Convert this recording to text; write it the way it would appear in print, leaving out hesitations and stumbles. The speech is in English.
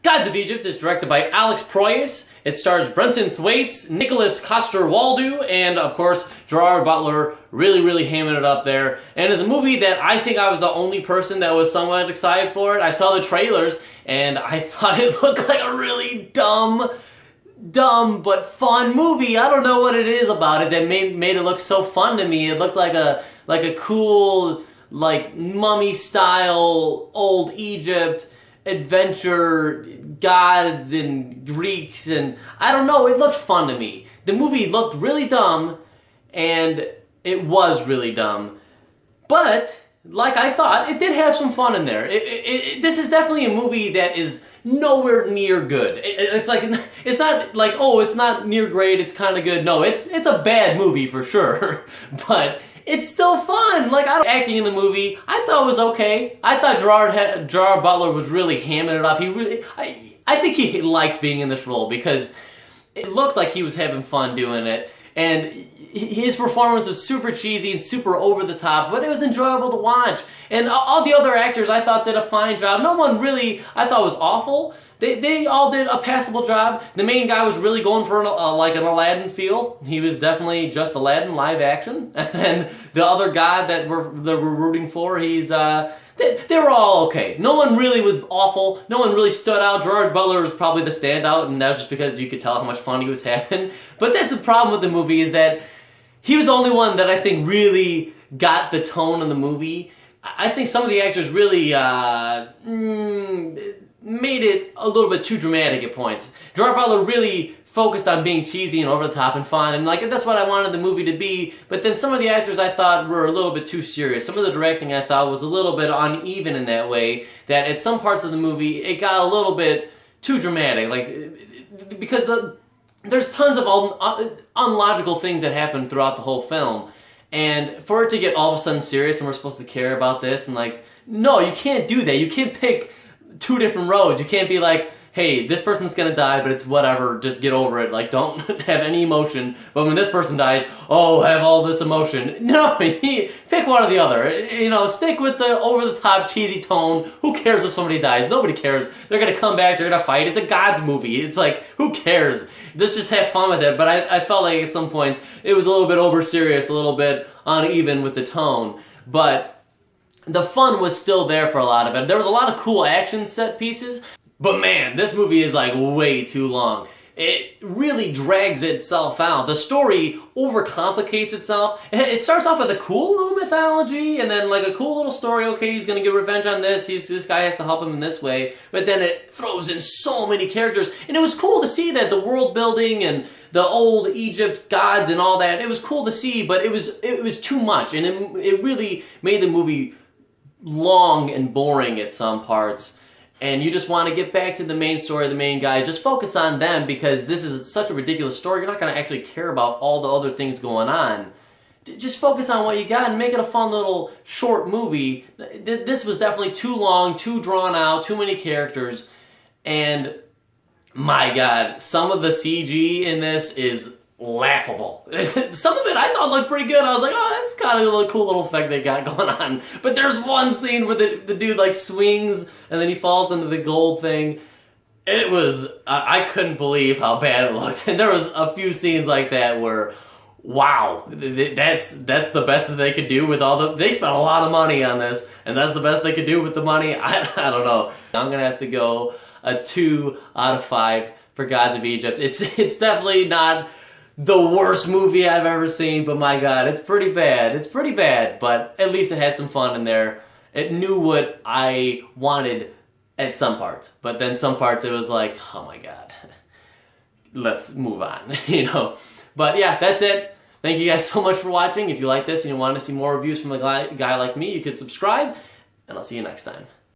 Gods of Egypt is directed by Alex Proyas. It stars Brenton Thwaites, Nicholas Coster-Waldau, and of course Gerard Butler, really hamming it up there. And it's a movie that I think I was the only person that was somewhat excited for it. I saw the trailers and I thought it looked like a really dumb but fun movie. I don't know what it is about it that made it look so fun to me. It looked like a cool, like, mummy style old Egypt adventure, gods and Greeks, and I don't know, it looked fun to me. The movie looked really dumb, and it was really dumb, but like I thought, it did have some fun in there. This is definitely a movie that is nowhere near good. It's not like, oh, it's not near great, it's kind of good. No, it's a bad movie for sure, but it's still fun. Like, acting in the movie, I thought was okay. I thought Gerard Butler was really hamming it up. I think he liked being in this role because it looked like he was having fun doing it. And his performance was super cheesy and super over the top, but it was enjoyable to watch. And all the other actors I thought did a fine job. No one really I thought was awful. They all did a passable job. The main guy was really going for like an Aladdin feel. He was definitely just Aladdin live action. And then the other guy that we're rooting for, he's they were all okay. No one really was awful. No one really stood out. Gerard Butler was probably the standout, and that was just because you could tell how much fun he was having. But that's the problem with the movie, is that he was the only one that I think really got the tone of the movie. I think some of the actors really made it a little bit too dramatic at points. Gerard Butler really focused on being cheesy and over the top and fun, and like that's what I wanted the movie to be, but then some of the actors I thought were a little bit too serious. Some of the directing I thought was a little bit uneven in that way, that at some parts of the movie it got a little bit too dramatic, like, because there's tons of unlogical things that happen throughout the whole film, and for it to get all of a sudden serious and we're supposed to care about this, and like, no, you can't do that. You can't pick two different roads. You can't be like, hey, this person's gonna die, but it's whatever, just get over it, like, don't have any emotion, but when this person dies, oh, have all this emotion. No, pick one or the other. You know, stick with the over-the-top, cheesy tone. Who cares if somebody dies? Nobody cares. They're gonna come back, they're gonna fight. It's a God's movie. It's like, who cares? Let's just have fun with it, but I felt like at some points, it was a little bit over-serious, a little bit uneven with the tone, but the fun was still there for a lot of it. There was a lot of cool action set pieces, but man, this movie is like way too long. It really drags itself out. The story overcomplicates itself. It starts off with a cool little mythology, and then like a cool little story, okay, he's gonna get revenge on this, this guy has to help him in this way, but then it throws in so many characters, and it was cool to see that, the world building and the old Egypt gods and all that. It was cool to see, but it was too much, and it really made the movie long and boring at some parts, and you just want to get back to the main story, the main guys, just focus on them, because this is such a ridiculous story, you're not going to actually care about all the other things going on. Just focus on what you got and make it a fun little short movie. This was definitely too long, too drawn out, too many characters, and my god, some of the CG in this is laughable. Some of it I thought looked pretty good. I was like, oh, that's kind of a cool little effect they got going on. But there's one scene where the dude like swings and then he falls into the gold thing. It was, I couldn't believe how bad it looked. And there was a few scenes like that where, wow, that's the best that they could do with they spent a lot of money on this, and that's the best they could do with the money. I don't know. I'm gonna have to go a 2 out of 5 for Gods of Egypt. It's definitely not the worst movie I've ever seen, but my god, it's pretty bad. It's pretty bad, but at least it had some fun in there. It knew what I wanted at some parts, but then some parts it was like, oh my god, let's move on, you know. But yeah, that's it. Thank you guys so much for watching. If you like this and you want to see more reviews from a guy like me, you could subscribe, and I'll see you next time.